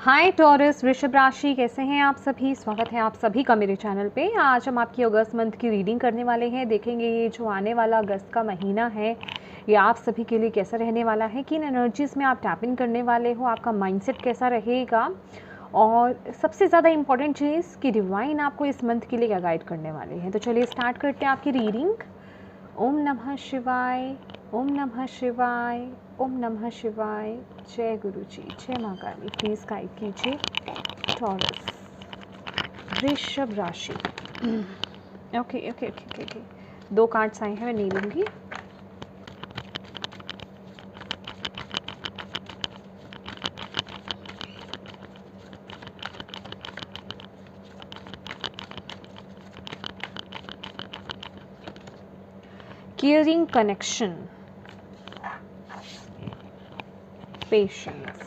हाय taurus वृषभ राशि, कैसे हैं आप सभी। स्वागत है आप सभी का मेरे चैनल पे। आज हम आपकी अगस्त मंथ की रीडिंग करने वाले हैं। देखेंगे ये जो आने वाला अगस्त का महीना है ये आप सभी के लिए कैसा रहने वाला है, किन एनर्जीज़ में आप टैप इन करने वाले हो, आपका माइंडसेट कैसा रहेगा, और सबसे ज़्यादा इंपॉर्टेंट चीज़ कि डिवाइन आपको इस मंथ के लिए क्या गाइड करने वाले हैं। तो चलिए स्टार्ट करते हैं आपकी रीडिंग। ओम नमः शिवाय, ओम नमः शिवाय, ओम नमः शिवाय। जय गुरु जी, जय माँ काली। प्लीज़ गाइड कीजिए टॉरस वृषभ राशि। Okay okay okay okay okay 2 cards आए हैं, मैं नहीं लूँगी। Caring connection, patience.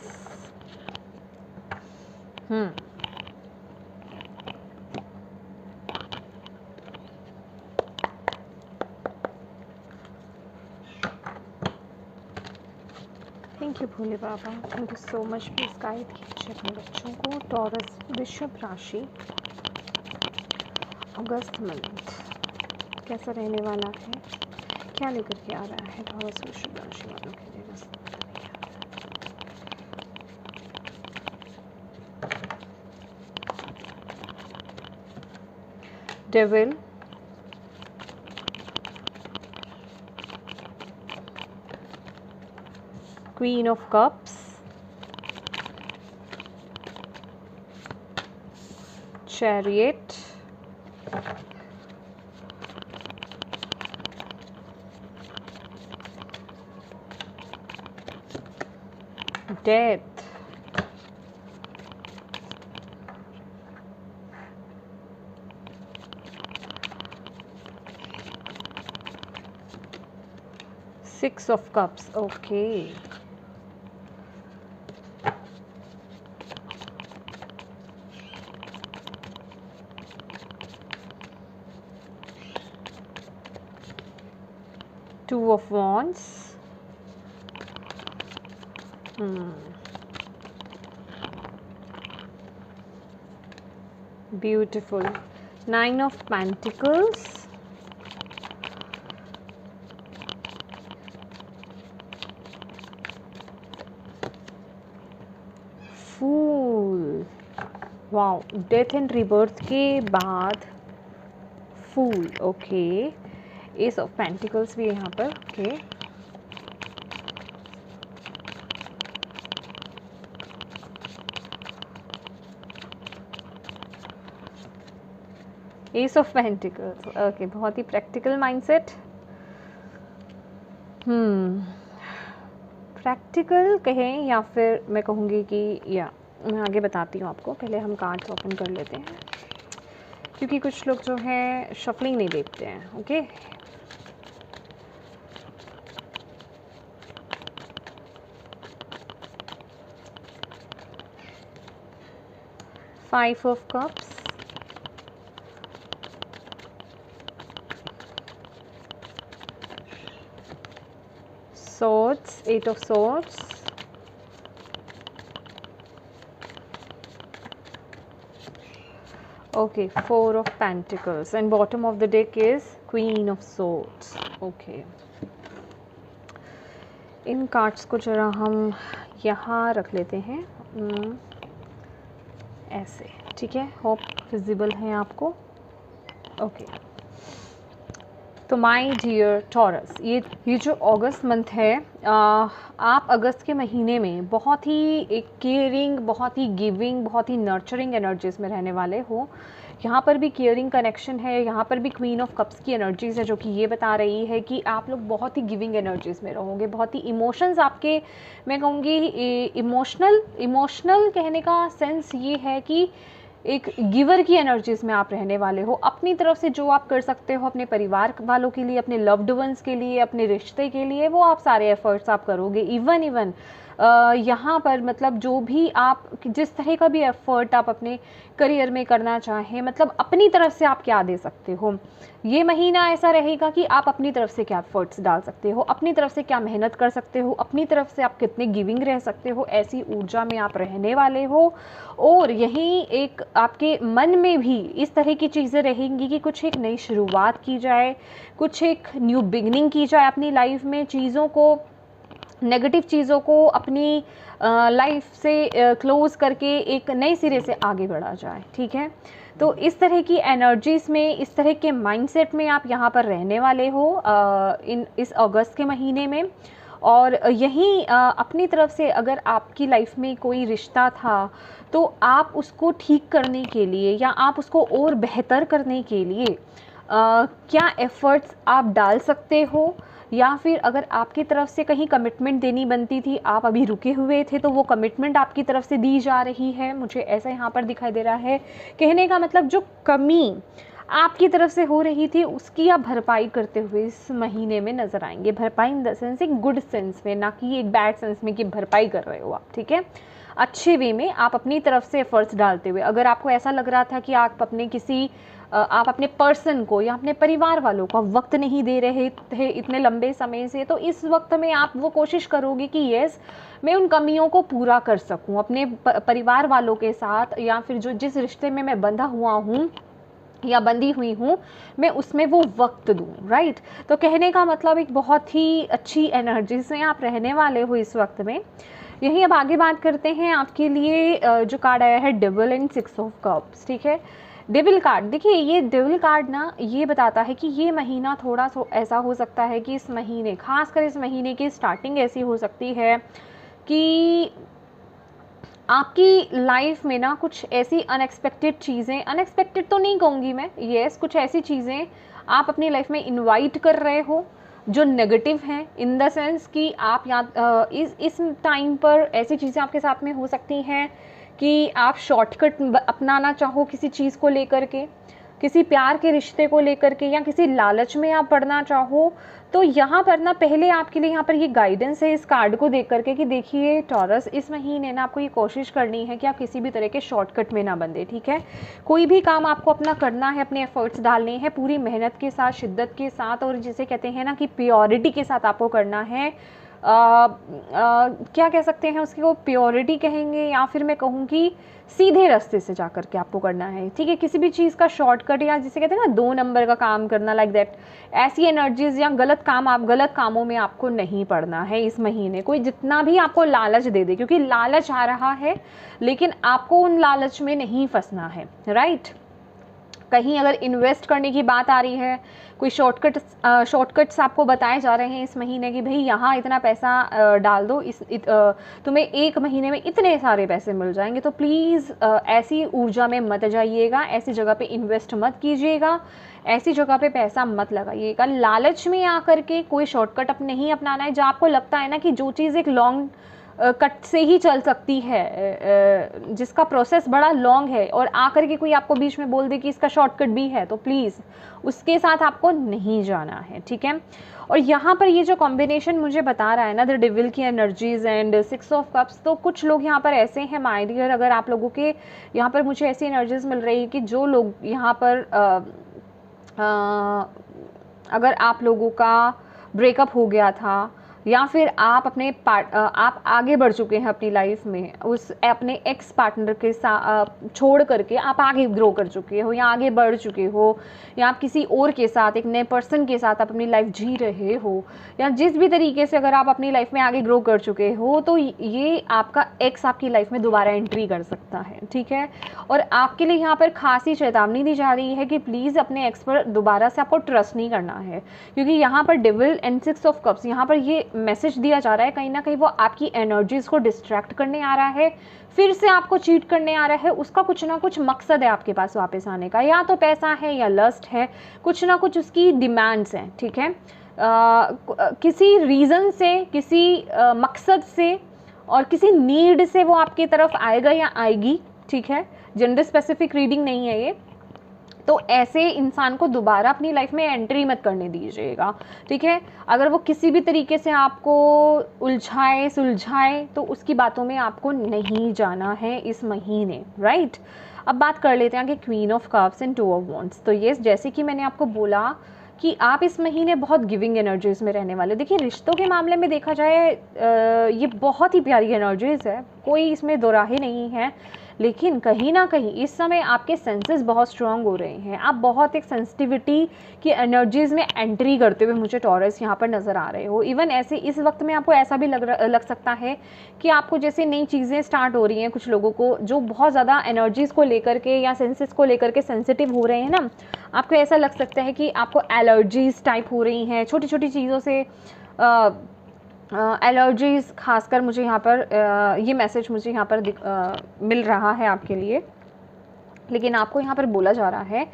Thank you Bhole Baba, thank you so much. Please guide कीजिए अपने बच्चों को। टॉरस वृषभ राशि अगस्त मंथ कैसा रहने वाला है, क्या लेकर के आ रहा है टॉरस वृषभ राशि वालों के लिए अगस्त month. Devil, queen of cups, chariot, death, six of cups. Okay, two of wands, beautiful, 9 of pentacles, fool. Wow, death and rebirth के बाद fool. Okay, ace of pentacles भी है यहाँ पर। Okay, ace of pentacles. Okay, बहुत ही practical mindset. Practical कहें या फिर मैं कहूँगी कि या मैं आगे बताती हूँ आपको। पहले हम कार्ड्स ओपन कर लेते हैं क्योंकि कुछ लोग जो हैं शफलिंग नहीं देखते हैं। Okay, five of cups, swords, 8 of swords, okay, 4 of pentacles, and bottom of the deck is queen of swords. okay, in cards को जरा हम यहाँ रख लेते हैं ऐसे, ठीक है। होप विजिबल है आपको। ओके, तो माय डियर टॉरस, ये जो अगस्त मंथ है, आप अगस्त के महीने में बहुत ही एक केयरिंग, बहुत ही गिविंग, बहुत ही नर्चरिंग एनर्जीज़ में रहने वाले हो। यहाँ पर भी केयरिंग कनेक्शन है, यहाँ पर भी क्वीन ऑफ कप्स की एनर्जीज़ है जो कि ये बता रही है कि आप लोग बहुत ही गिविंग एनर्जीज़ में रहोगे। बहुत ही इमोशंस आपके, मैं कहूँगी इमोशनल कहने का सेंस ये है कि एक गिवर की एनर्जीज़ में आप रहने वाले हो। अपनी तरफ से जो आप कर सकते हो अपने परिवार वालों के लिए, अपने लव्ड वंस के लिए, अपने रिश्ते के लिए, वो आप सारे एफर्ट्स आप करोगे। इवन यहाँ पर मतलब जो भी आप जिस तरह का भी एफ़र्ट आप अपने करियर में करना चाहें, मतलब अपनी तरफ से आप क्या दे सकते हो। ये महीना ऐसा रहेगा कि आप अपनी तरफ से क्या एफ़र्ट्स डाल सकते हो, अपनी तरफ से क्या मेहनत कर सकते हो, अपनी तरफ से आप कितने गिविंग रह सकते हो, ऐसी ऊर्जा में आप रहने वाले हो। और यही एक आपके मन में भी इस तरह की चीज़ें रहेंगी कि कुछ एक नई शुरुआत की जाए, कुछ एक न्यू बिगनिंग की जाए अपनी लाइफ में, चीज़ों को, नेगेटिव चीज़ों को अपनी लाइफ से क्लोज़ करके एक नए सिरे से आगे बढ़ा जाए। ठीक है, तो इस तरह की एनर्जीज़ में, इस तरह के माइंडसेट में आप यहाँ पर रहने वाले हो इस अगस्त के महीने में। और यहीं अपनी तरफ से अगर आपकी लाइफ में कोई रिश्ता था तो आप उसको ठीक करने के लिए या आप उसको और बेहतर करने के लिए क्या एफ़र्ट्स आप डाल सकते हो, या फिर अगर आपकी तरफ से कहीं कमिटमेंट देनी बनती थी, आप अभी रुके हुए थे, तो वो कमिटमेंट आपकी तरफ से दी जा रही है, मुझे ऐसा यहाँ पर दिखाई दे रहा है। कहने का मतलब जो कमी आपकी तरफ से हो रही थी उसकी आप भरपाई करते हुए इस महीने में नज़र आएंगे। भरपाई इन द सेंस एक गुड सेंस में, ना कि एक बैड सेंस में कि भरपाई कर रहे हो आप। ठीक है, अच्छे वे में आप अपनी तरफ से एफर्ट्स डालते हुए। अगर आपको ऐसा लग रहा था कि आप अपने पर्सन को या अपने परिवार वालों को वक्त नहीं दे रहे थे इतने लंबे समय से, तो इस वक्त में आप वो कोशिश करोगे कि यस, मैं उन कमियों को पूरा कर सकूं अपने परिवार वालों के साथ, या फिर जिस रिश्ते में मैं बंधा हुआ हूँ या बंधी हुई हूँ, मैं उसमें वो वक्त दूँ। राइट, तो कहने का मतलब एक बहुत ही अच्छी एनर्जी से आप रहने वाले हो इस वक्त में। यही अब आगे बात करते हैं आपके लिए जो कार्ड आया है डेविल एंड 6 ऑफ कप्स। ठीक है, डेविल कार्ड, देखिए ये डेविल कार्ड ना ये बताता है कि ये महीना थोड़ा ऐसा हो सकता है कि इस महीने, खासकर इस महीने की स्टार्टिंग ऐसी हो सकती है कि आपकी लाइफ में ना कुछ ऐसी अनएक्सपेक्टेड चीज़ें, अनएक्सपेक्टेड तो नहीं कहूँगी मैं, यस, कुछ ऐसी चीज़ें आप अपनी लाइफ में इनवाइट कर रहे हो जो नेगेटिव हैं, इन द सेंस कि आप इस टाइम पर ऐसी चीज़ें आपके साथ में हो सकती हैं कि आप शॉर्टकट अपनाना चाहो किसी चीज़ को लेकर के, किसी प्यार के रिश्ते को लेकर के, या किसी लालच में आप पड़ना चाहो। तो यहाँ पर ना पहले आपके लिए यहाँ पर ये गाइडेंस है इस कार्ड को देख करके कि देखिए टॉरस, इस महीने ना आपको ये कोशिश करनी है कि आप किसी भी तरह के शॉर्टकट में ना बंधे। ठीक है, कोई भी काम आपको अपना करना है, अपने एफर्ट्स डालने हैं पूरी मेहनत के साथ, शिद्दत के साथ, और जिसे कहते हैं ना कि प्योरिटी के साथ आपको करना है। क्या कह सकते हैं उसकी, वो प्योरिटी कहेंगे, या फिर मैं कहूँ कि सीधे रास्ते से जा कर के आपको करना है। ठीक है, किसी भी चीज़ का शॉर्टकट या जिसे कहते हैं ना 2 नंबर का काम करना, लाइक दैट, ऐसी एनर्जीज या गलत कामों में आपको नहीं पड़ना है इस महीने। कोई जितना भी आपको लालच दे दे, क्योंकि लालच आ रहा है, लेकिन आपको उन लालच में नहीं फंसना है। राइट, कहीं अगर इन्वेस्ट करने की बात आ रही है, कोई शॉर्टकट्स आपको बताए जा रहे हैं इस महीने की, भाई यहाँ इतना पैसा डाल दो, तुम्हें 1 महीने में इतने सारे पैसे मिल जाएंगे, तो प्लीज़ ऐसी ऊर्जा में मत जाइएगा, ऐसी जगह पे इन्वेस्ट मत कीजिएगा, ऐसी जगह पे पैसा मत लगाइएगा। लालच में आकर के कोई शॉर्टकट नहीं अपनाना है। जहाँ आपको लगता है ना कि जो चीज़ एक लॉन्ग कट से ही चल सकती है, जिसका प्रोसेस बड़ा लॉन्ग है, और आकर के कोई आपको बीच में बोल दे कि इसका शॉर्टकट भी है, तो प्लीज़ उसके साथ आपको नहीं जाना है। ठीक है, और यहाँ पर ये जो कॉम्बिनेशन मुझे बता रहा है ना, द डेविल की एनर्जीज एंड 6 ऑफ कप्स, तो कुछ लोग यहाँ पर ऐसे हैं माय डियर, अगर आप लोगों के यहाँ पर मुझे ऐसी एनर्जीज मिल रही है कि जो लोग यहाँ पर अगर आप लोगों का ब्रेकअप हो गया था, या फिर आप आप आगे बढ़ चुके हैं अपनी लाइफ में, उस अपने एक्स पार्टनर के साथ छोड़ करके आप आगे ग्रो कर चुके हो या आगे बढ़ चुके हो, या आप किसी और के साथ, एक नए पर्सन के साथ अपनी लाइफ जी रहे हो, या जिस भी तरीके से अगर आप अपनी लाइफ में आगे ग्रो कर चुके हो, तो ये आपका एक्स आपकी लाइफ में दोबारा एंट्री कर सकता है। ठीक है, और आपके लिए यहाँ पर खासी चेतावनी दी जा रही है कि प्लीज़ अपने एक्स पर दोबारा से आपको ट्रस्ट नहीं करना है, क्योंकि यहाँ पर डेविल एंड 6 ऑफ कप्स, यहाँ पर ये मैसेज दिया जा रहा है कहीं ना कहीं वो आपकी एनर्जीज को डिस्ट्रैक्ट करने आ रहा है, फिर से आपको चीट करने आ रहा है। उसका कुछ ना कुछ मकसद है आपके पास वापस आने का, या तो पैसा है या लस्ट है, कुछ ना कुछ उसकी डिमांड्स हैं। ठीक है, किसी रीज़न से, किसी मकसद से और किसी नीड से वो आपकी तरफ आएगा या आएगी। ठीक है, जेंडर स्पेसिफिक रीडिंग नहीं है ये, तो ऐसे इंसान को दोबारा अपनी लाइफ में एंट्री मत करने दीजिएगा, ठीक है। अगर वो किसी भी तरीके से आपको उलझाए सुलझाए तो उसकी बातों में आपको नहीं जाना है इस महीने, राइट। अब बात कर लेते हैं कि queen of cups and two of wands. तो ये जैसे कि मैंने आपको बोला कि आप इस महीने बहुत गिविंग एनर्जीज में रहने वाले। देखिए रिश्तों के मामले में देखा जाए ये बहुत ही प्यारी एनर्जीज है, कोई इसमें दो राहें नहीं है। लेकिन कहीं ना कहीं इस समय आपके सेंसेस बहुत स्ट्रांग हो रहे हैं, आप बहुत एक सेंसिटिविटी की एनर्जीज़ में एंट्री करते हुए मुझे टॉरस यहाँ पर नज़र आ रहे हो। इवन ऐसे इस वक्त में आपको ऐसा भी लग सकता है कि आपको जैसे नई चीज़ें स्टार्ट हो रही हैं, कुछ लोगों को जो बहुत ज़्यादा एनर्जीज़ को लेकर के या सेंसेस को लेकर के सेंसिटिव हो रहे हैं ना, आपको ऐसा लग सकता है कि आपको एलर्जीज़ टाइप हो रही हैं, छोटी छोटी चीज़ों से एलर्जीज़ खासकर मुझे यहाँ पर ये मैसेज मुझे यहाँ पर मिल रहा है आपके लिए। लेकिन आपको यहाँ पर बोला जा रहा है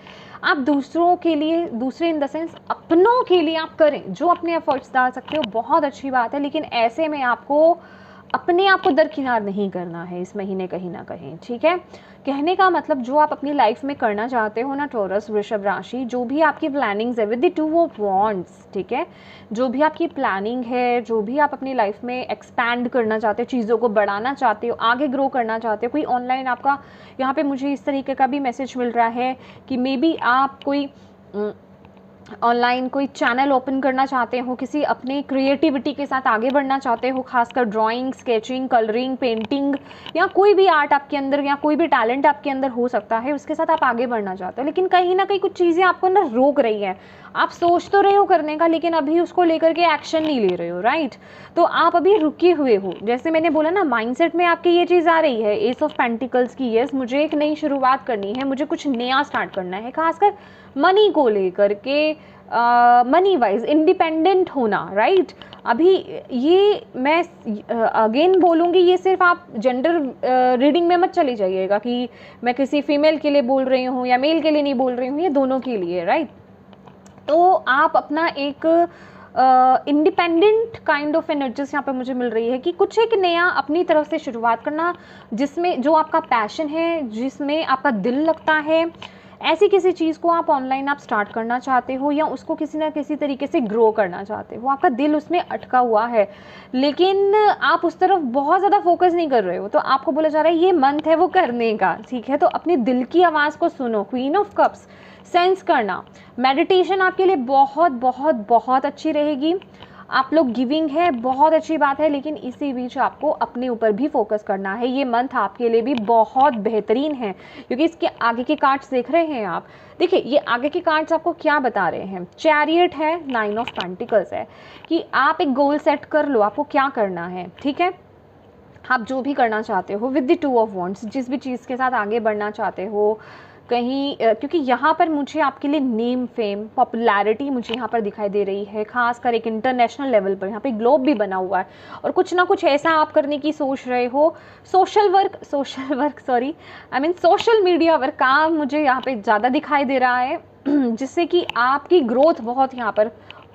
आप दूसरों के लिए, दूसरे इन द सेंस अपनों के लिए आप करें, जो अपने एफर्ट्स डाल सकते हो, बहुत अच्छी बात है। लेकिन ऐसे में आपको अपने आप को दरकिनार नहीं करना है इस महीने कहीं ना कहीं, ठीक है। कहने का मतलब जो आप अपनी लाइफ में करना चाहते हो ना टॉरस वृषभ राशि, जो भी आपकी प्लानिंग्स है with the two of wands, ठीक है, जो भी आपकी प्लानिंग है, जो भी आप अपनी लाइफ में एक्सपैंड करना चाहते हो, चीज़ों को बढ़ाना चाहते हो, आगे ग्रो करना चाहते हो, कोई ऑनलाइन आपका यहाँ पे मुझे इस तरीके का भी मैसेज मिल रहा है कि मे बी आप कोई ऑनलाइन कोई चैनल ओपन करना चाहते हो, किसी अपने क्रिएटिविटी के साथ आगे बढ़ना चाहते हो, खासकर ड्राइंग, स्केचिंग, कलरिंग, पेंटिंग या कोई भी आर्ट आपके अंदर या कोई भी टैलेंट आपके अंदर हो सकता है, उसके साथ आप आगे बढ़ना चाहते हो। लेकिन कहीं ना कहीं कुछ चीज़ें आपको ना रोक रही हैं। आप सोच तो रहे हो करने का, लेकिन अभी उसको लेकर के एक्शन नहीं ले रहे हो, राइट। तो आप अभी रुके हुए हो। जैसे मैंने बोला ना, माइंडसेट में आपकी ये चीज़ आ रही है एस ऑफ पेंटिकल्स की, यस मुझे एक नई शुरुआत करनी है, मुझे कुछ नया स्टार्ट करना है, खासकर मनी को लेकर के, मनी वाइज इंडिपेंडेंट होना, राइट। अभी ये मैं अगेन बोलूँगी, ये सिर्फ आप जेंडर रीडिंग में मत चली जाइएगा कि मैं किसी फीमेल के लिए बोल रही हूँ या मेल के लिए नहीं बोल रही हूँ, ये दोनों के लिए, राइट। तो आप अपना एक इंडिपेंडेंट काइंड ऑफ एनर्जीज यहाँ पे मुझे मिल रही है कि कुछ एक नया अपनी तरफ से शुरुआत करना, जिसमें जो आपका पैशन है, जिसमें आपका दिल लगता है, ऐसी किसी चीज़ को आप ऑनलाइन आप स्टार्ट करना चाहते हो या उसको किसी ना किसी तरीके से ग्रो करना चाहते हो, आपका दिल उसमें अटका हुआ है लेकिन आप उस तरफ बहुत ज़्यादा फोकस नहीं कर रहे हो। तो आपको बोला जा रहा है ये मंथ है वो करने का, ठीक है। तो अपनी दिल की आवाज़ को सुनो, क्वीन ऑफ कप्स, सेंस करना। मेडिटेशन आपके लिए बहुत बहुत बहुत अच्छी रहेगी। आप लोग गिविंग है, बहुत अच्छी बात है, लेकिन इसी बीच आपको अपने ऊपर भी फोकस करना है। ये मंथ आपके लिए भी बहुत बेहतरीन है क्योंकि इसके आगे के कार्ड्स देख रहे हैं आप। देखिए ये आगे के कार्ड्स आपको क्या बता रहे हैं। चैरियट है, 9 ऑफ पेंटिकल्स है कि आप एक गोल सेट कर लो, आपको क्या करना है, ठीक है। आप जो भी करना चाहते हो विद द 2 ऑफ वॉन्ड्स, जिस भी चीज़ के साथ आगे बढ़ना चाहते हो कहीं, क्योंकि यहाँ पर मुझे आपके लिए नेम, फेम, पॉपुलैरिटी मुझे यहाँ पर दिखाई दे रही है, खासकर एक इंटरनेशनल लेवल पर। यहाँ पे ग्लोब भी बना हुआ है और कुछ ना कुछ ऐसा आप करने की सोच रहे हो। सोशल मीडिया वर्क का मुझे यहाँ पे ज़्यादा दिखाई दे रहा है जिससे कि आपकी ग्रोथ बहुत यहाँ पर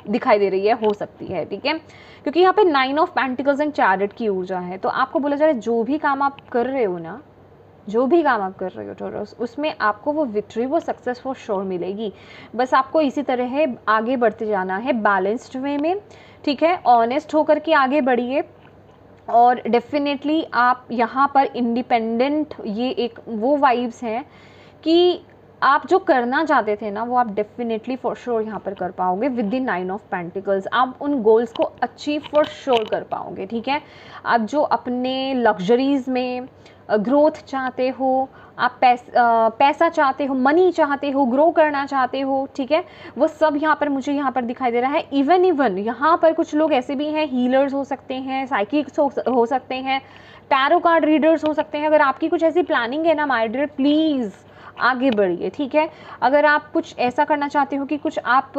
दिखाई दे रही है, हो सकती है, ठीक है। क्योंकि यहाँ पे 9 ऑफ पेंटिकल्स एंड चैरियट की ऊर्जा है। तो आपको बोला जा रहा है जो भी काम आप कर रहे हो ना, जो भी काम आप कर रहे हो टॉरस, उसमें आपको वो विक्ट्री, वो सक्सेस फॉर श्योर मिलेगी। बस आपको इसी तरह आगे बढ़ते जाना है बैलेंस्ड वे में, ठीक है। ऑनेस्ट होकर के आगे बढ़िए और डेफिनेटली आप यहाँ पर इंडिपेंडेंट, ये एक वो वाइब्स हैं कि आप जो करना चाहते थे ना वो आप डेफिनेटली फॉर श्योर यहाँ पर कर पाओगे विद द 9 ऑफ पेंटिकल्स। आप उन गोल्स को अचीव फॉर श्योर कर पाओगे, ठीक है। आप जो अपने लग्जरीज़ में ग्रोथ चाहते हो, आप पैसा चाहते हो, मनी चाहते हो, ग्रो करना चाहते हो, ठीक है, वो सब यहाँ पर मुझे यहाँ पर दिखाई दे रहा है। इवन यहाँ पर कुछ लोग ऐसे भी हैं, हीलर्स हो सकते हैं, साइकिक्स हो सकते हैं, टैरो कार्ड रीडर्स हो सकते हैं। अगर आपकी कुछ ऐसी प्लानिंग है ना माय डियर, प्लीज़ आगे बढ़िए, ठीक है। अगर आप कुछ ऐसा करना चाहते हो कि कुछ आप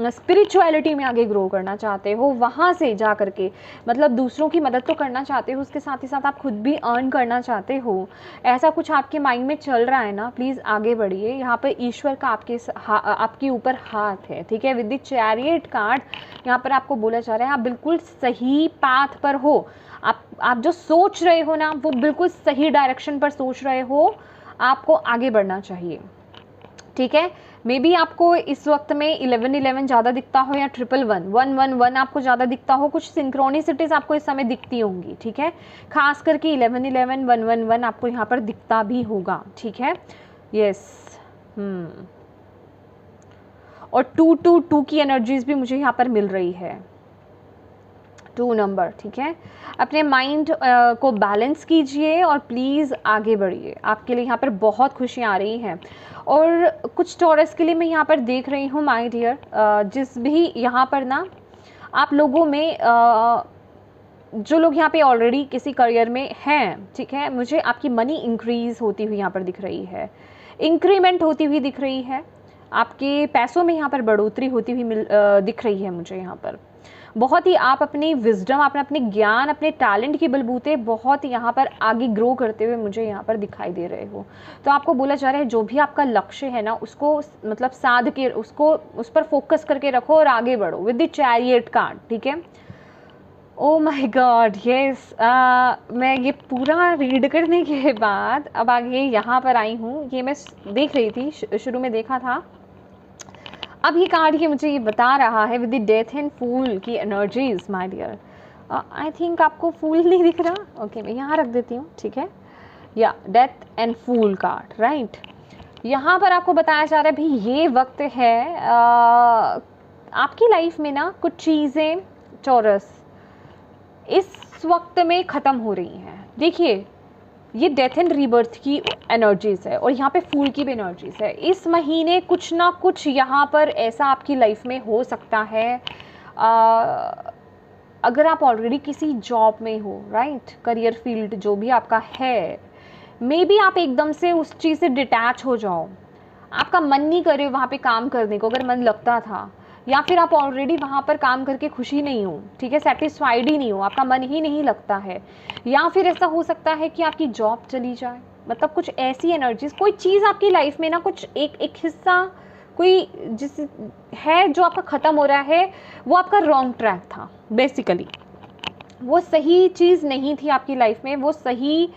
स्पिरिचुअलिटी में आगे ग्रो करना चाहते हो, वहाँ से जा करके मतलब दूसरों की मदद तो करना चाहते हो, उसके साथ ही साथ आप खुद भी अर्न करना चाहते हो, ऐसा कुछ आपके माइंड में चल रहा है ना, प्लीज़ आगे बढ़िए। यहाँ पर ईश्वर का आपके ऊपर हाथ है, ठीक है। विद द चैरियट कार्ड यहाँ पर आपको बोला जा रहा है आप बिल्कुल सही पाथ पर हो। आप जो सोच रहे हो ना वो बिल्कुल सही डायरेक्शन पर सोच रहे हो, आपको आगे बढ़ना चाहिए, ठीक है। मे बी आपको इस वक्त में 1111 ज़्यादा दिखता हो या 111, 111 आपको ज़्यादा दिखता हो, कुछ सिंक्रोनिसिटीज़ आपको इस समय दिखती होंगी, ठीक है। खास करके 1111, 111 आपको यहाँ पर दिखता भी होगा, ठीक है। यस। और 222 की एनर्जीज भी मुझे यहाँ पर मिल रही है, 2 नंबर, ठीक है। अपने माइंड को बैलेंस कीजिए और प्लीज़ आगे बढ़िए, आपके लिए यहाँ पर बहुत खुशियाँ आ रही हैं। और कुछ टॉरस के लिए मैं यहाँ पर देख रही हूँ माय डियर, जिस भी यहाँ पर ना आप लोगों में जो लोग यहाँ पे ऑलरेडी किसी करियर में हैं, ठीक है, मुझे आपकी मनी इंक्रीज़ होती हुई यहाँ पर दिख रही है, इंक्रीमेंट होती हुई दिख रही है, आपके पैसों में यहाँ पर बढ़ोतरी होती हुई दिख रही है मुझे यहाँ पर। बहुत ही आप अपनी विजडम, अपने ज्ञान, अपने टैलेंट की बलबूते बहुत यहाँ पर आगे ग्रो करते हुए मुझे यहाँ पर दिखाई दे रहे हो। तो आपको बोला जा रहा है जो भी आपका लक्ष्य है ना, उसको मतलब साध के उसको उस पर फोकस करके रखो और आगे बढ़ो विद द चैरियट कार्ड, ठीक है। Oh my God, yes. मैं ये पूरा रीड करने के बाद अब आगे यहाँ पर आई हूँ, ये मैं देख रही थी, शुरू में देखा था, अब ये कार्ड ये मुझे ये बता रहा है with the death and fool की energies my dear. I think आपको फूल नहीं दिख रहा, ओके मैं यहाँ रख देती हूँ, ठीक है। या death and fool card, right. यहाँ पर आपको बताया जा रहा है भाई ये वक्त है आपकी लाइफ में ना कुछ चीज़ें टॉरस इस वक्त में ख़त्म हो रही हैं। देखिए ये डेथ एंड रीबर्थ की एनर्जीज़ है और यहाँ पे फूल की भी एनर्जीज़ है। इस महीने कुछ ना कुछ यहाँ पर ऐसा आपकी लाइफ में हो सकता है, अगर आप ऑलरेडी किसी जॉब में हो, राइट, करियर फील्ड जो भी आपका है, मे बी आप एकदम से उस चीज़ से डिटैच हो जाओ, आपका मन नहीं करे वहाँ पे काम करने को, अगर मन लगता था, या फिर आप ऑलरेडी वहाँ पर काम करके खुशी नहीं हो, ठीक है, सेटिस्फाइड ही नहीं हो, आपका मन ही नहीं लगता है, या फिर ऐसा हो सकता है कि आपकी जॉब चली जाए, मतलब कुछ ऐसी एनर्जीज, कोई चीज़ आपकी लाइफ में ना कुछ एक हिस्सा कोई जिस है जो आपका ख़त्म हो रहा है, वो आपका रॉन्ग ट्रैक था बेसिकली, वो सही चीज़ नहीं थी आपकी लाइफ में, वो सही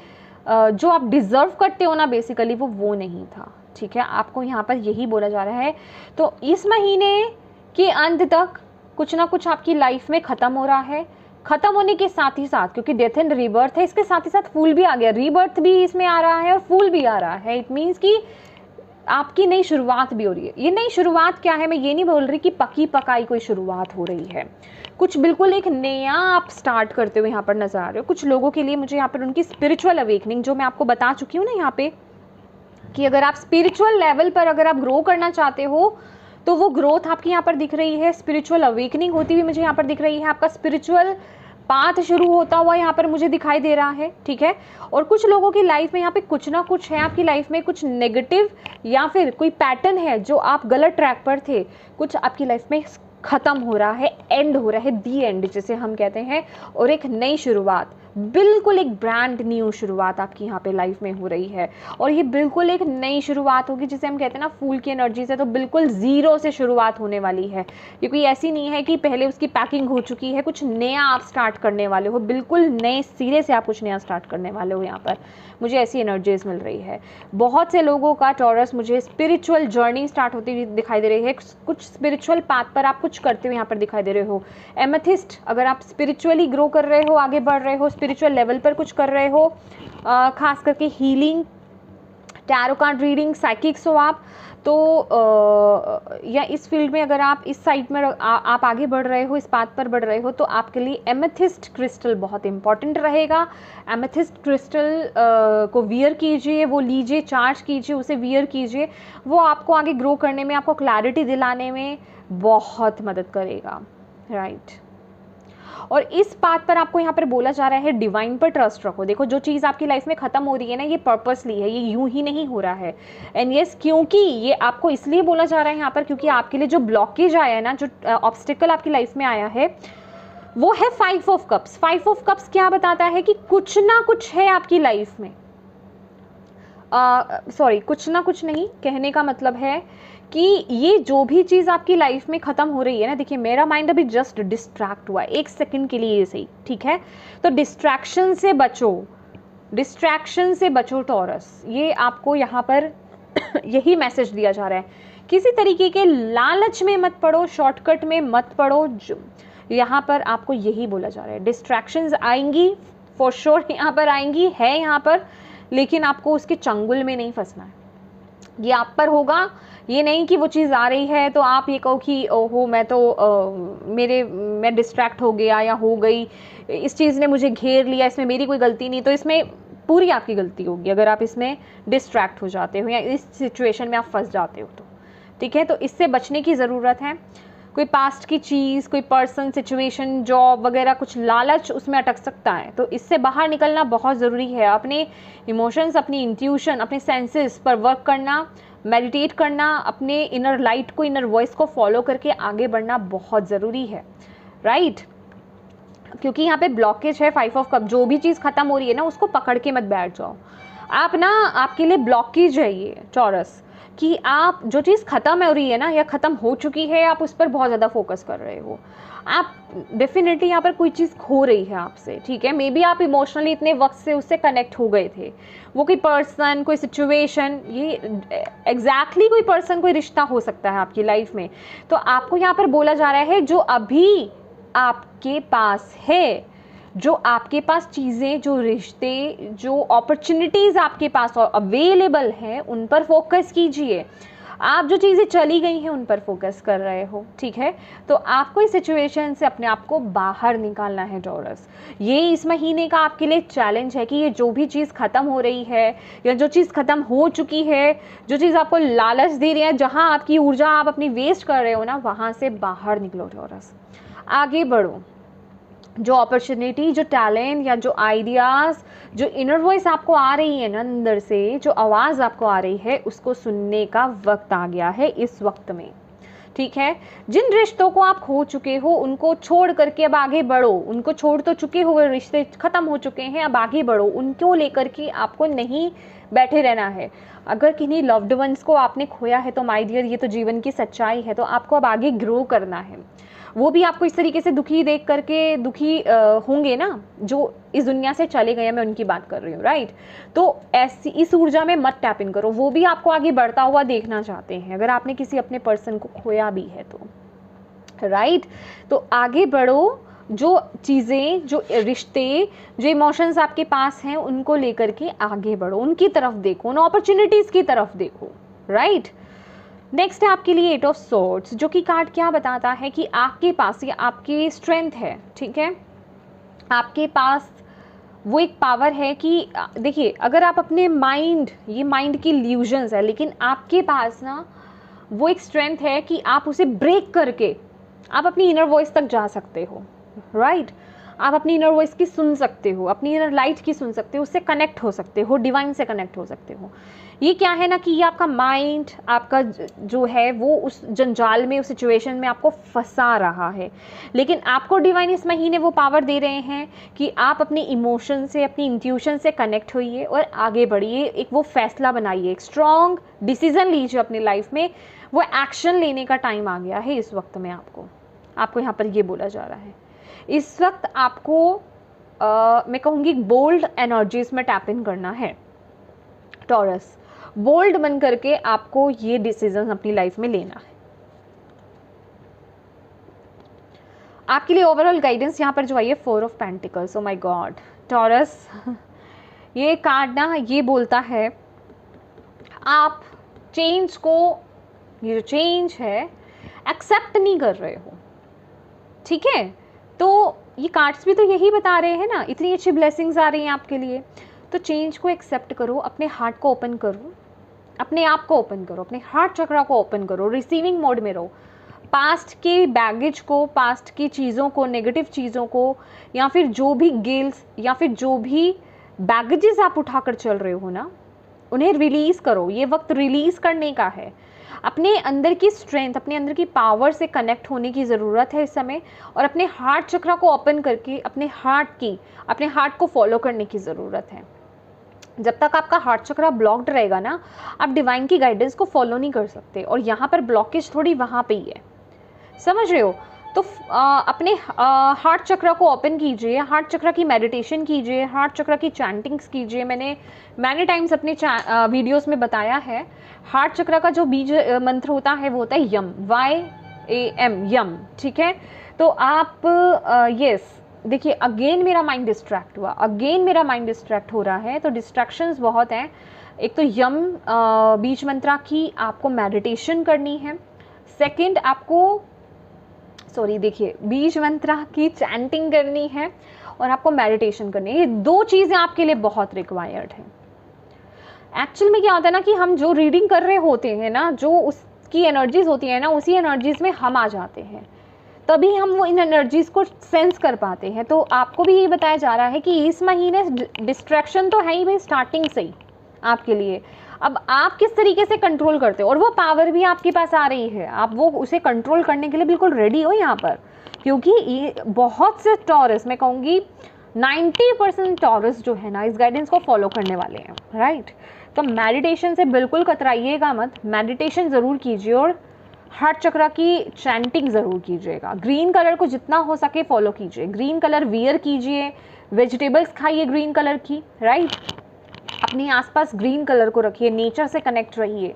जो आप डिज़र्व करते हो ना बेसिकली वो नहीं था, ठीक है। आपको यहाँ पर यही बोला जा रहा है। तो इस महीने के अंत तक कुछ ना कुछ आपकी लाइफ में ख़त्म हो रहा है। ख़त्म होने के साथ ही साथ, क्योंकि डेथ एंड रीबर्थ है, इसके साथ ही साथ फूल भी आ गया, रीबर्थ भी इसमें आ रहा है और फूल भी आ रहा है। इट मीन्स कि आपकी नई शुरुआत भी हो रही है। ये नई शुरुआत क्या है, मैं ये नहीं बोल रही कि पकी पकाई कोई शुरुआत हो रही है, कुछ बिल्कुल एक नया आप स्टार्ट करते हुए यहाँ पर नजर आ रहे हो। कुछ लोगों के लिए मुझे यहाँ पर उनकी स्पिरिचुअल अवेकनिंग, जो मैं आपको बता चुकी हूँ ना यहाँ पे, कि अगर आप स्पिरिचुअल लेवल पर अगर आप ग्रो करना चाहते हो तो वो ग्रोथ आपकी यहाँ पर दिख रही है, स्पिरिचुअल अवेकनिंग होती हुई मुझे यहाँ पर दिख रही है, आपका स्पिरिचुअल पाथ शुरू होता हुआ यहाँ पर मुझे दिखाई दे रहा है, ठीक है। और कुछ लोगों की लाइफ में यहाँ पे कुछ ना कुछ है, आपकी लाइफ में कुछ नेगेटिव या फिर कोई पैटर्न है जो आप गलत ट्रैक पर थे, कुछ आपकी लाइफ में ख़त्म हो रहा है, एंड हो रहा है, दी एंड जिसे हम कहते हैं, और एक नई शुरुआत, बिल्कुल एक ब्रांड न्यू शुरुआत आपकी यहाँ पे लाइफ में हो रही है। और ये बिल्कुल एक नई शुरुआत होगी, जिसे हम कहते हैं ना फूल की एनर्जी से, तो बिल्कुल ज़ीरो से शुरुआत होने वाली है। ये कोई ऐसी नहीं है कि पहले उसकी पैकिंग हो चुकी है, कुछ नया आप स्टार्ट करने वाले हो, बिल्कुल नए सिरे से आप कुछ नया स्टार्ट करने वाले हो। यहाँ पर मुझे ऐसी एनर्जीज मिल रही है। बहुत से लोगों का टॉरस मुझे स्पिरिचुअल जर्नी स्टार्ट होती हुई दिखाई दे रही है, कुछ स्पिरिचुअल पाथ पर आप कुछ करते हुए यहाँ पर दिखाई दे रहे हो। एमेथिस्ट, अगर आप स्पिरिचुअली ग्रो कर रहे हो, आगे बढ़ रहे हो, स्पिरिचुअल लेवल पर कुछ कर रहे हो, खास करके healing, tarot card reading, psychics हो आप, तो या इस फील्ड में अगर आप इस साइड में आप आगे बढ़ रहे हो, इस पाथ पर बढ़ रहे हो, तो आपके लिए एमेथिस्ट क्रिस्टल बहुत इंपॉर्टेंट रहेगा। एमेथिस्ट क्रिस्टल को वियर कीजिए, वो लीजिए, चार्ज कीजिए, उसे वियर कीजिए, वो आपको आगे ग्रो करने में, आपको क्लैरिटी दिलाने में बहुत मदद करेगा, राइट। और इस बात पर आपको यहाँ पर बोला जा रहा है डिवाइन पर ट्रस्ट रखो। देखो जो चीज़ आपकी लाइफ में ख़त्म हो रही है ना, ये पर्पसली है, ये यूं ही नहीं हो रहा है। एंड यस, क्योंकि ये आपको इसलिए बोला जा रहा है यहाँ पर, क्योंकि आपके लिए जो ब्लॉकेज आया है ना, जो ऑब्स्टिकल आपकी लाइफ में आया है, वो है 5 ऑफ कप्स। 5 ऑफ कप्स क्या बताता है कि कुछ ना कुछ है आपकी लाइफ में, सॉरी, कुछ ना कुछ नहीं, कहने का मतलब है कि ये जो भी चीज़ आपकी लाइफ में ख़त्म हो रही है ना, देखिए मेरा माइंड अभी जस्ट डिस्ट्रैक्ट हुआ है 1 सेकंड के लिए, ये सही, ठीक है। तो डिस्ट्रैक्शन से बचो, डिस्ट्रैक्शन से बचो टॉरस, ये आपको यहाँ पर यही मैसेज दिया जा रहा है। किसी तरीके के लालच में मत पड़ो, शॉर्टकट में मत पड़ो, यहाँ पर आपको यही बोला जा रहा है। डिस्ट्रैक्शंस आएंगी, फॉर श्योर यहाँ पर आएंगी, है यहाँ पर, लेकिन आपको उसके चंगुल में नहीं फंसना है। ये आप पर होगा, ये नहीं कि वो चीज़ आ रही है तो आप ये कहो कि ओहो मैं डिस्ट्रैक्ट हो गया या हो गई, इस चीज़ ने मुझे घेर लिया, इसमें मेरी कोई गलती नहीं। तो इसमें पूरी आपकी गलती होगी अगर आप इसमें डिस्ट्रैक्ट हो जाते हो या इस सिचुएशन में आप फंस जाते हो तो, ठीक है। तो इससे बचने की ज़रूरत है। कोई पास्ट की चीज़, कोई पर्सन, सिचुएशन, जॉब वगैरह, कुछ लालच उसमें अटक सकता है, तो इससे बाहर निकलना बहुत ज़रूरी है। अपने इमोशंस, अपनी इंट्यूशन, अपने सेंसेस पर वर्क करना, मेडिटेट करना, अपने इनर लाइट को, इनर वॉइस को फॉलो करके आगे बढ़ना बहुत ज़रूरी है, राइट। क्योंकि यहाँ पे ब्लॉकेज है 5 ऑफ कप। जो भी चीज़ ख़त्म हो रही है ना, उसको पकड़ के मत बैठ जाओ आप ना। आपके लिए ब्लॉकेज है ये टॉरस, कि आप जो चीज़ ख़त्म हो रही है ना या ख़त्म हो चुकी है, आप उस पर बहुत ज़्यादा फोकस कर रहे हो। आप डेफिनेटली यहाँ पर कोई चीज़ खो रही है आपसे, ठीक है। मे बी आप इमोशनली इतने वक्त से उससे कनेक्ट हो गए थे, वो कोई पर्सन, कोई सिचुएशन, ये एग्जैक्टली कोई पर्सन, कोई रिश्ता हो सकता है आपकी लाइफ में। तो आपको यहाँ पर बोला जा रहा है जो अभी आपके पास है, जो आपके पास चीज़ें, जो रिश्ते, जो अपॉर्चुनिटीज़ आपके पास अवेलेबल हैं, उन पर फोकस कीजिए। आप जो चीज़ें चली गई हैं उन पर फोकस कर रहे हो, ठीक है। तो आपको इस सिचुएशन से अपने आप को बाहर निकालना है टॉरस। ये इस महीने का आपके लिए चैलेंज है कि ये जो भी चीज़ ख़त्म हो रही है या जो चीज़ ख़त्म हो चुकी है, जो चीज़ आपको लालच दे रही है, जहाँ आपकी ऊर्जा आप अपनी वेस्ट कर रहे हो ना, वहाँ से बाहर निकलो टॉरस, आगे बढ़ो। जो अपॉर्चुनिटी, जो टैलेंट या जो आइडियाज़, जो इनर वॉइस आपको आ रही है ना अंदर से, जो आवाज़ आपको आ रही है, उसको सुनने का वक्त आ गया है इस वक्त में, ठीक है। जिन रिश्तों को आप खो चुके हो उनको छोड़ करके अब आगे बढ़ो। उनको छोड़ तो चुके हो, रिश्ते ख़त्म हो चुके हैं, अब आगे बढ़ो। उनको लेकर के आपको नहीं बैठे रहना है। अगर किन्हीं लव्ड वंस को आपने खोया है तो माय डियर, ये तो जीवन की सच्चाई है। तो आपको अब आगे ग्रो करना है। वो भी आपको इस तरीके से दुखी देख करके दुखी होंगे ना, जो इस दुनिया से चले गए, मैं उनकी बात कर रही हूँ, राइट। तो ऐसी इस ऊर्जा में मत टैप इन करो। वो भी आपको आगे बढ़ता हुआ देखना चाहते हैं, अगर आपने किसी अपने पर्सन को खोया भी है तो, राइट। तो आगे बढ़ो। जो चीज़ें, जो रिश्ते, जो इमोशंस आपके पास हैं, उनको लेकर के आगे बढ़ो, उनकी तरफ देखो, उन अपॉर्चुनिटीज़ की तरफ देखो, राइट। नेक्स्ट है आपके लिए 8 ऑफ सोर्ड्स, जो कि कार्ड क्या बताता है कि आपके पास ये आपकी स्ट्रेंथ है, ठीक है। आपके पास वो एक पावर है कि देखिए, अगर आप अपने माइंड, ये माइंड की इल्यूजन्स है, लेकिन आपके पास ना वो एक स्ट्रेंथ है कि आप उसे ब्रेक करके आप अपनी इनर वॉइस तक जा सकते हो, राइट। आप अपनी इनर वॉइस की सुन सकते हो, अपनी इनर लाइट की सुन सकते हो, उससे कनेक्ट हो सकते हो, डिवाइन से कनेक्ट हो सकते हो। ये क्या है ना कि ये आपका माइंड, आपका जो है वो उस जंजाल में, उस सिचुएशन में आपको फंसा रहा है, लेकिन आपको डिवाइन इस महीने वो पावर दे रहे हैं कि आप अपने इमोशन से, अपनी इंट्यूशन से कनेक्ट होइए और आगे बढ़िए। एक वो फैसला बनाइए, एक स्ट्रॉन्ग डिसीजन लीजिए अपनी लाइफ में। वो एक्शन लेने का टाइम आ गया है इस वक्त में। आपको यहाँ पर ये बोला जा रहा है, इस वक्त आपको मैं कहूँगी बोल्ड एनर्जीज में टैप इन करना है टॉरस। बोल्ड बन करके आपको ये डिसीजन अपनी लाइफ में लेना है। आपके लिए ओवरऑल गाइडेंस यहाँ पर जो आई है 4 of pentacles. Oh my God taurus, ये कार्ड ना ये बोलता है आप चेंज को, ये जो चेंज है, एक्सेप्ट नहीं कर रहे हो, ठीक है। तो ये कार्ड्स भी तो यही बता रहे हैं ना, इतनी अच्छी ब्लेसिंग्स आ रही हैं आपके लिए। तो चेंज को एक्सेप्ट करो, अपने हार्ट को ओपन करो, अपने आप को ओपन करो, अपने हार्ट चक्रा को ओपन करो, रिसीविंग मोड में रहो। पास्ट के बैगेज को, पास्ट की चीज़ों को, नेगेटिव चीज़ों को, या फिर जो भी गिल्स या फिर जो भी बैगेजेस आप उठाकर चल रहे हो ना, उन्हें रिलीज़ करो। ये वक्त रिलीज़ करने का है। अपने अंदर की स्ट्रेंथ, अपने अंदर की पावर से कनेक्ट होने की ज़रूरत है इस समय, और अपने हार्ट चक्रा को ओपन करके अपने हार्ट को फॉलो करने की ज़रूरत है। जब तक आपका हार्ट चक्रा ब्लॉक्ड रहेगा ना, आप डिवाइन की गाइडेंस को फॉलो नहीं कर सकते, और यहाँ पर ब्लॉकेज थोड़ी वहाँ पे ही है, समझ रहे हो। तो अपने हार्ट चक्रा को ओपन कीजिए, हार्ट चक्रा की मेडिटेशन कीजिए, हार्ट चक्रा की चैंटिंग्स कीजिए। मैंने टाइम्स अपने वीडियोस में बताया है। हार्ट चक्र का जो बीज मंत्र होता है वो होता है यम, YAM, यम, ठीक है। तो आप यस देखिए, अगेन मेरा माइंड डिस्ट्रैक्ट हुआ, अगेन मेरा माइंड डिस्ट्रैक्ट हो रहा है। तो डिस्ट्रैक्शंस बहुत हैं। एक तो यम बीज मंत्रा की आपको मेडिटेशन करनी है। सेकंड आपको देखिए बीज मंत्रा की चैंटिंग करनी है और आपको मेडिटेशन करनी है। ये 2 चीज़ें आपके लिए बहुत रिक्वायर्ड हैं। एक्चुअल में क्या होता है ना कि हम जो रीडिंग कर रहे होते हैं ना, जो उसकी एनर्जीज होती है ना, उसी एनर्जीज में हम आ जाते हैं, तभी हम वो इन एनर्जीज को सेंस कर पाते हैं। तो आपको भी ये बताया जा रहा है कि इस महीने डिस्ट्रैक्शन तो है ही भाई स्टार्टिंग से ही आपके लिए। अब आप किस तरीके से कंट्रोल करते हो, और वो पावर भी आपके पास आ रही है, आप वो उसे कंट्रोल करने के लिए बिल्कुल रेडी हो यहाँ पर। क्योंकि ये बहुत से टॉरस, मैं कहूँगी 90% टॉरस जो है ना इस गाइडेंस को फॉलो करने वाले हैं, राइट। तो मेडिटेशन से बिल्कुल कतराइएगा मत, मेडिटेशन ज़रूर कीजिए और हार्ट चक्र की चैंटिंग ज़रूर कीजिएगा। ग्रीन कलर को जितना हो सके फॉलो कीजिए, ग्रीन कलर वियर कीजिए, वेजिटेबल्स खाइए ग्रीन कलर की, राइट। अपने आसपास ग्रीन कलर को रखिए, नेचर से कनेक्ट रहिए।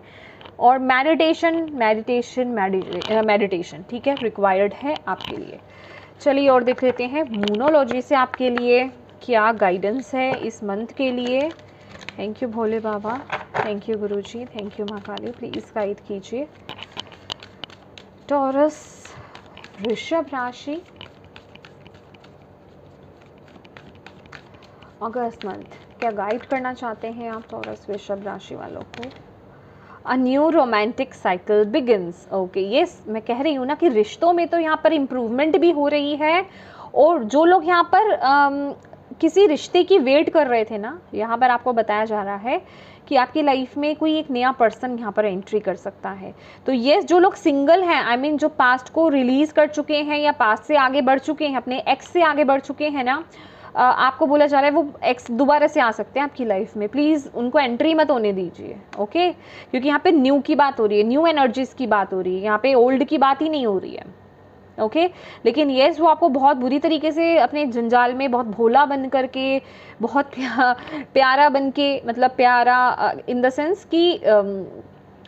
और मेडिटेशन ठीक है, रिक्वायर्ड है आपके लिए। चलिए और देख लेते हैं मूनोलॉजी से आपके लिए क्या गाइडेंस है इस मंथ के लिए। Thank you Bhole Baba, thank you Guruji, thank you माँ काली, प्लीज़ गाइड कीजिए। टॉरस वृषभ राशि अगस्त मंथ, क्या गाइड करना चाहते हैं आप टॉरस वृषभ राशि वालों को? A new romantic cycle begins. Okay, yes, मैं कह रही हूँ ना कि रिश्तों में तो यहाँ पर इम्प्रूवमेंट भी हो रही है। और जो लोग यहाँ पर किसी रिश्ते की वेट कर रहे थे ना, यहाँ पर आपको बताया जा रहा है कि आपकी लाइफ में कोई एक नया पर्सन यहाँ पर एंट्री कर सकता है। तो ये जो लोग सिंगल हैं, आई मीन जो पास्ट को रिलीज़ कर चुके हैं या पास्ट से आगे बढ़ चुके हैं, अपने एक्स से आगे बढ़ चुके हैं ना, आपको बोला जा रहा है वो एक्स दोबारा से आ सकते हैं आपकी लाइफ में। प्लीज़ उनको एंट्री मत होने दीजिए, ओके। क्योंकि यहाँ पे न्यू की बात हो रही है, न्यू एनर्जीज़ की बात हो रही है, यहाँ पे ओल्ड की बात ही नहीं हो रही है, ओके। लेकिन येस, वो आपको बहुत बुरी तरीके से अपने जंजाल में बहुत भोला बन करके, बहुत प्यारा बन के, मतलब प्यारा इन द सेंस कि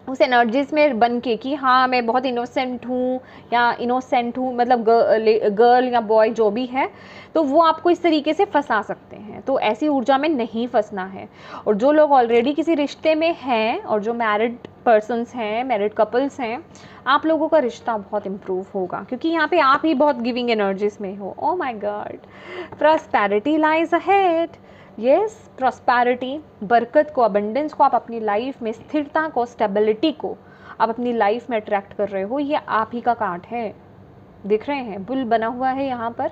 उस एनर्जीज में बन के कि हाँ मैं बहुत इनोसेंट हूँ या इनोसेंट हूँ, मतलब गर्ल या बॉय जो भी है, तो वो आपको इस तरीके से फंसा सकते हैं। तो ऐसी ऊर्जा में नहीं फंसना है। और जो लोग ऑलरेडी किसी रिश्ते में हैं और जो मैरिड पर्सन्स हैं, मैरिड कपल्स हैं, आप लोगों का रिश्ता बहुत इम्प्रूव होगा, क्योंकि यहाँ पे आप ही बहुत गिविंग एनर्जीज में हो। Oh my God, prosperity lies ahead. Yes, prosperity, बरकत को, अबंडेंस को आप अपनी लाइफ में, स्थिरता को, स्टेबिलिटी को आप अपनी लाइफ में अट्रैक्ट कर रहे हो। ये आप ही का कार्ड है, दिख रहे हैं, बुल बना हुआ है यहाँ पर,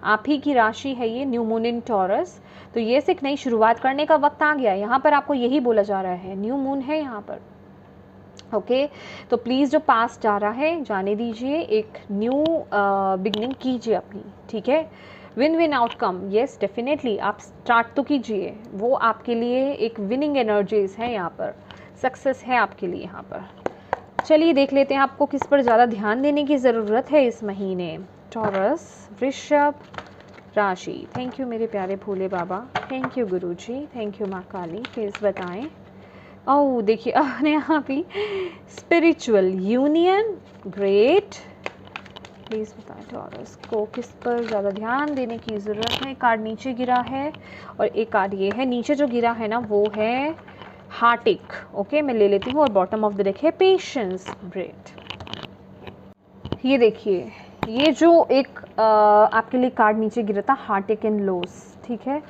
आप ही की राशि है ये, न्यू मून इन टॉरस। तो ये एक नई शुरुआत करने का वक्त आ गया। यहाँ पर आपको यही बोला जा रहा है, न्यू मून है यहाँ पर, ओके। तो प्लीज़ जो पास्ट जा रहा है जाने दीजिए, एक न्यू बिगनिंग कीजिए अपनी, ठीक है। Win win outcome, yes definitely आप स्टार्ट तो कीजिए, वो आपके लिए एक विनिंग एनर्जीज है यहाँ पर, सक्सेस है आपके लिए यहाँ पर। चलिए देख लेते हैं आपको किस पर ज़्यादा ध्यान देने की ज़रूरत है इस महीने। टॉरस वृषभ राशि, थैंक यू मेरे प्यारे Bhole Baba, thank you Guruji, thank you माँ काली, प्लीज़ बताएं। ओह देखिए अपने यहाँ भी स्पिरिचुअल यूनियन, ग्रेट। प्लीज़ बताएं टॉरस को किस पर ज़्यादा ध्यान देने की ज़रूरत है। कार्ड नीचे गिरा है और एक कार्ड ये है, नीचे जो गिरा है ना वो है हार्टिक, ओके। मैं ले लेती हूँ। और बॉटम ऑफ द डेक है पेशेंस, ग्रेट। ये देखिए, ये जो एक आपके लिए कार्ड नीचे गिरा था, हार्टिक एंड लॉस, ठीक है,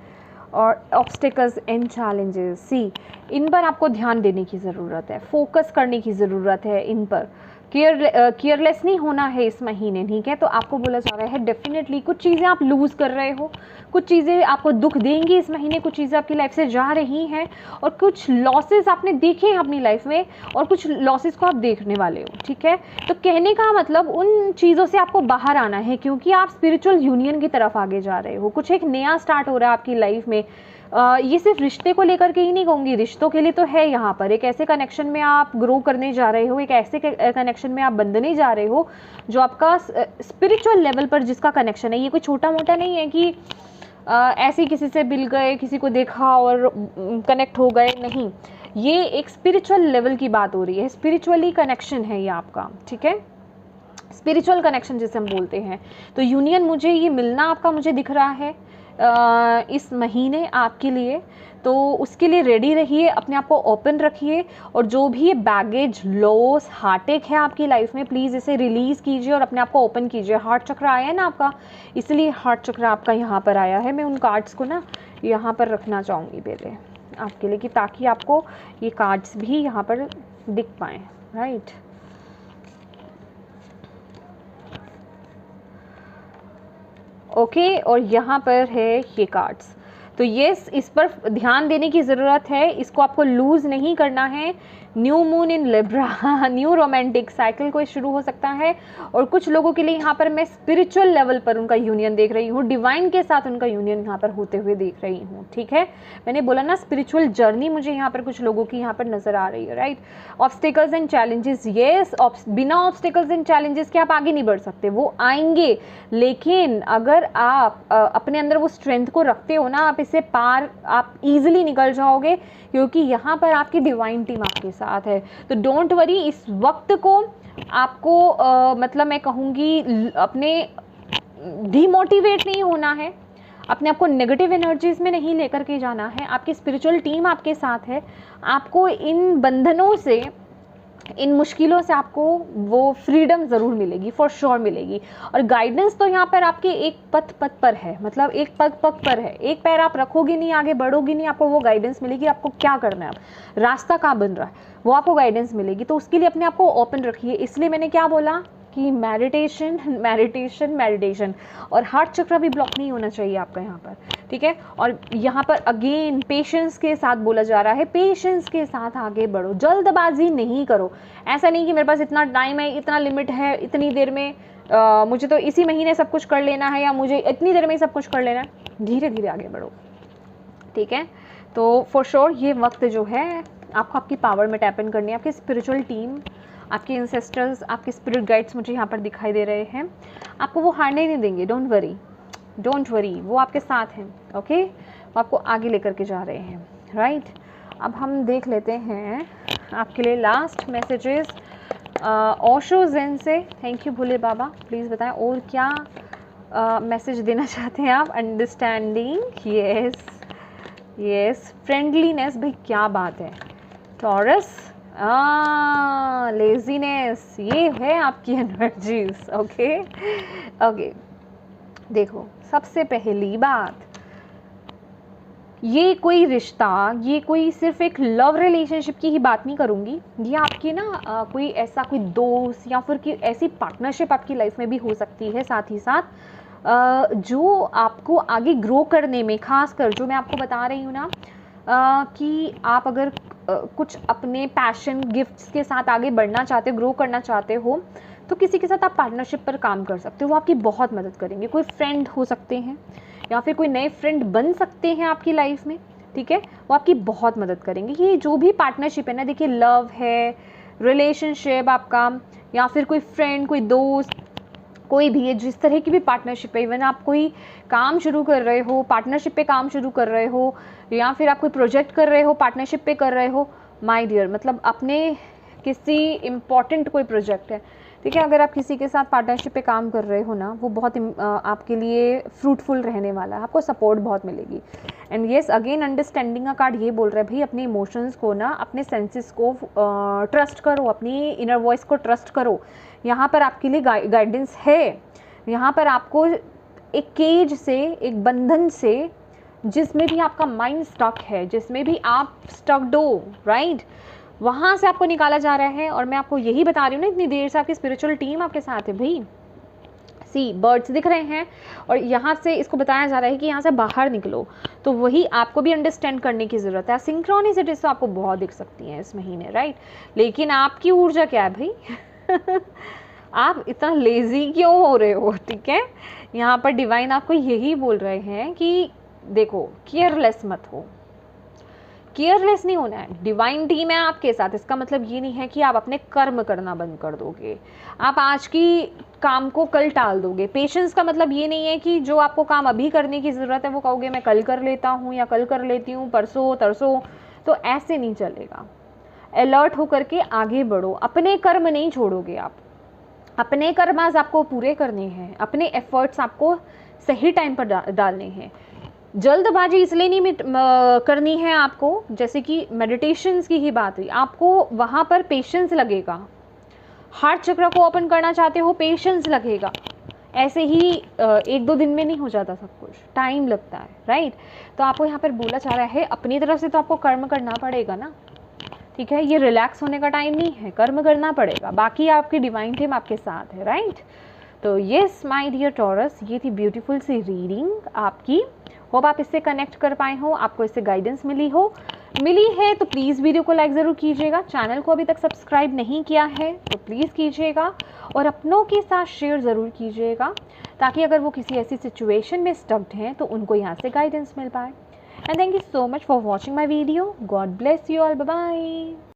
और ऑब्स्टिकल्स एंड चैलेंजेस। सी, इन पर आपको ध्यान देने की ज़रूरत है, फोकस करने की ज़रूरत है इन पर। केयरलेस नहीं होना है इस महीने, ठीक है। तो आपको बोला जा रहा है डेफिनेटली कुछ चीज़ें आप लूज़ कर रहे हो, कुछ चीज़ें आपको दुख देंगी इस महीने, कुछ चीज़ें आपकी लाइफ से जा रही हैं, और कुछ लॉसेस आपने देखे हैं अपनी लाइफ में, और कुछ लॉसेस को आप देखने वाले हो, ठीक है। तो कहने का मतलब उन चीज़ों से आपको बाहर आना है, क्योंकि आप स्पिरिचुअल यूनियन की तरफ आगे जा रहे हो। कुछ एक नया स्टार्ट हो रहा है आपकी लाइफ में। ये सिर्फ रिश्ते को लेकर के ही नहीं कहूँगी, रिश्तों के लिए तो है यहाँ पर। एक ऐसे कनेक्शन में आप ग्रो करने जा रहे हो, एक ऐसे कनेक्शन में आप बंधने जा रहे हो जो आपका स्पिरिचुअल लेवल पर जिसका कनेक्शन है। ये कोई छोटा मोटा नहीं है कि ऐसे किसी से मिल गए, किसी को देखा और कनेक्ट हो गए, नहीं। ये एक स्पिरिचुअल लेवल की बात हो रही है, स्पिरिचुअली कनेक्शन है ये आपका, ठीक है, स्पिरिचुअल कनेक्शन जिसे हम बोलते हैं। तो यूनियन मुझे ये मिलना आपका मुझे दिख रहा है इस महीने आपके लिए। तो उसके लिए रेडी रहिए, अपने आप को ओपन रखिए, और जो भी ये बैगेज, लॉस, हार्टेक है आपकी लाइफ में, प्लीज़ इसे रिलीज़ कीजिए और अपने आप को ओपन कीजिए। हार्ट चक्र आया है ना आपका, इसलिए हार्ट चक्र आपका यहाँ पर आया है। मैं उन कार्ड्स को ना यहाँ पर रखना चाहूँगी पहले आपके लिए, कि ताकि आपको ये कार्ड्स भी यहाँ पर दिख पाएँ, राइट। ओके, और यहाँ पर है ये कार्ड्स। तो ये इस पर ध्यान देने की ज़रूरत है, इसको आपको लूज़ नहीं करना है। New moon in Libra, new romantic cycle कोई शुरू हो सकता है। और कुछ लोगों के लिए यहाँ पर मैं स्पिरिचुअल लेवल पर उनका यूनियन देख रही हूँ, डिवाइन के साथ उनका यूनियन यहाँ पर होते हुए देख रही हूँ, ठीक है। मैंने बोला ना स्पिरिचुअल जर्नी मुझे यहाँ पर कुछ लोगों की यहाँ पर नज़र आ रही है, right. Obstacles and challenges, yes, बिना ऑब्स्टिकल्स एंड चैलेंजेस के आप आगे नहीं बढ़ सकते, वो आएंगे। लेकिन अगर आप अपने अंदर वो स्ट्रेंथ को रखते हो ना, आप इसे पार आप इजीली निकल जाओगे, क्योंकि यहाँ पर आपकी डिवाइन टीम आपके साथ है। तो डोंट वरी, इस वक्त को आपको मतलब मैं कहूँगी अपने डीमोटिवेट नहीं होना है, अपने आप को नेगेटिव एनर्जीज में नहीं लेकर के जाना है। आपकी स्पिरिचुअल टीम आपके साथ है, आपको इन बंधनों से, इन मुश्किलों से आपको वो फ्रीडम ज़रूर मिलेगी, फॉर श्योर मिलेगी। और गाइडेंस तो यहाँ पर आपके एक पथ पर है, मतलब एक पग पर है, एक पैर आप रखोगे नहीं, आगे बढ़ोगे नहीं, आपको वो गाइडेंस मिलेगी। आपको क्या करना है, अब रास्ता कहाँ बन रहा है, वो आपको गाइडेंस मिलेगी। तो उसके लिए अपने आप को ओपन रखिए। इसलिए मैंने क्या बोला कि मेडिटेशन मेडिटेशन मेडिटेशन, और हार्ट चक्र भी ब्लॉक नहीं होना चाहिए आपका यहाँ पर, ठीक है। और यहाँ पर अगेन पेशेंस के साथ बोला जा रहा है, पेशेंस के साथ आगे बढ़ो, जल्दबाजी नहीं करो। ऐसा नहीं कि मेरे पास इतना टाइम है, इतना लिमिट है, इतनी देर में मुझे तो इसी महीने सब कुछ कर लेना है, या मुझे इतनी देर में ही सब कुछ कर लेना है। धीरे धीरे आगे बढ़ो, ठीक है। तो फॉर श्योर ये वक्त जो है आपको आपकी पावर में टैप इन करनी है। आपकी स्पिरिचुअल टीम, आपके इंसेस्टर्स, आपके स्पिरिट गाइड्स मुझे यहाँ पर दिखाई दे रहे हैं, आपको वो हारने नहीं देंगे। डोंट वरी, डोंट वरी, वो आपके साथ हैं, ओके। वो आपको आगे लेकर के जा रहे हैं, राइट। अब हम देख लेते हैं आपके लिए लास्ट मैसेजेस ओशो ज़ेन से। Thank you Bhole Baba, please बताएं और क्या मैसेज देना चाहते हैं आप। अंडरस्टैंडिंग, यस यस, फ्रेंडलीनेस, भाई क्या बात है। टॉरस, लेजीनेस, ये है आपकी एनर्जीज, ओके ओके। देखो, सबसे पहली बात, ये कोई रिश्ता, ये कोई सिर्फ एक लव रिलेशनशिप की ही बात नहीं करूँगी, ये आपकी ना कोई ऐसा कोई दोस्त या फिर कि ऐसी पार्टनरशिप आपकी लाइफ में भी हो सकती है, साथ ही साथ जो आपको आगे ग्रो करने में, खासकर जो मैं आपको बता रही हूँ ना कि आप अगर कुछ अपने पैशन, गिफ्ट्स के साथ आगे बढ़ना चाहते हो, ग्रो करना चाहते हो, तो किसी के साथ आप पार्टनरशिप पर काम कर सकते हो। वो आपकी बहुत मदद करेंगे। कोई फ्रेंड हो सकते हैं या फिर कोई नए फ्रेंड बन सकते हैं आपकी लाइफ में, ठीक है। वो आपकी बहुत मदद करेंगे। ये जो भी पार्टनरशिप है ना, देखिए लव है, रिलेशनशिप आपका, या फिर कोई फ्रेंड, कोई दोस्त, कोई भी है, जिस तरह की भी पार्टनरशिप है, इवन आप कोई काम शुरू कर रहे हो, पार्टनरशिप पे काम शुरू कर रहे हो, या फिर आप कोई प्रोजेक्ट कर रहे हो, पार्टनरशिप पे कर रहे हो, माय डियर, मतलब अपने किसी इम्पॉर्टेंट कोई प्रोजेक्ट है, ठीक है। अगर आप किसी के साथ पार्टनरशिप पे काम कर रहे हो ना, वो बहुत आपके लिए फ्रूटफुल रहने वाला है, आपको सपोर्ट बहुत मिलेगी। एंड येस, अगेन अंडरस्टैंडिंग का कार्ड ये बोल रहा है, भाई अपने इमोशंस को ना, अपने सेंसेस को ट्रस्ट करो, अपनी इनर वॉइस को ट्रस्ट करो। यहाँ पर आपके लिए गाइडेंस है। यहाँ पर आपको एक केज से, एक बंधन से, जिसमें भी आपका माइंड स्टक है, जिसमें भी आप स्टक्ड हो, राइट, वहाँ से आपको निकाला जा रहा है। और मैं आपको यही बता रही हूँ ना इतनी देर से, आपकी स्पिरिचुअल टीम आपके साथ है भाई। सी बर्ड्स दिख रहे हैं, और यहाँ से इसको बताया जा रहा है कि यहाँ से बाहर निकलो। तो वही आपको भी अंडरस्टैंड करने की ज़रूरत है। सिंक्रोनिसिटीज तो आपको बहुत दिख सकती हैं इस महीने, राइट, लेकिन आपकी ऊर्जा क्या है भाई आप इतना लेज़ी क्यों हो रहे हो, ठीक है। यहाँ पर डिवाइन आपको यही बोल रहे हैं कि देखो, केयरलेस मत हो, केयरलेस नहीं होना है। डिवाइन टीम है आपके साथ, इसका मतलब ये नहीं है कि आप अपने कर्म करना बंद कर दोगे, आप आज की काम को कल टाल दोगे। पेशेंस का मतलब ये नहीं है कि जो आपको काम अभी करने की ज़रूरत है वो कहोगे मैं कल कर लेता हूँ या कल कर लेती हूँ, परसों तरसों, तो ऐसे नहीं चलेगा। अलर्ट होकर के आगे बढ़ो, अपने कर्म नहीं छोड़ोगे आप, अपने कर्म आज आपको पूरे करने हैं, अपने एफर्ट्स आपको सही टाइम पर डालने हैं। जल्दबाजी इसलिए नहीं करनी है आपको, जैसे कि मेडिटेशंस की ही बात हुई, आपको वहाँ पर पेशेंस लगेगा। हार्ट चक्र को ओपन करना चाहते हो, पेशेंस लगेगा। ऐसे ही 1-2 दिन में नहीं हो जाता सब कुछ, टाइम लगता है, राइट। तो आपको यहाँ पर बोला जा रहा है अपनी तरफ से तो आपको कर्म करना पड़ेगा ना, ठीक है। ये रिलैक्स होने का टाइम नहीं है, कर्म करना पड़ेगा। बाकी आपकी डिवाइन टीम आपके साथ है, राइट। तो यस माय डियर टॉरस, ये थी ब्यूटीफुल सी रीडिंग आपकी। होप आप इससे कनेक्ट कर पाए हो, आपको इससे गाइडेंस मिली है तो प्लीज़ वीडियो को लाइक ज़रूर कीजिएगा। चैनल को अभी तक सब्सक्राइब नहीं किया है तो प्लीज़ कीजिएगा, और अपनों के साथ शेयर ज़रूर कीजिएगा, ताकि अगर वो किसी ऐसी सिचुएशन में स्टक्ड हैं तो उनको यहाँ से गाइडेंस मिल पाए। And thank you so much for watching my video. God bless you all, bye bye.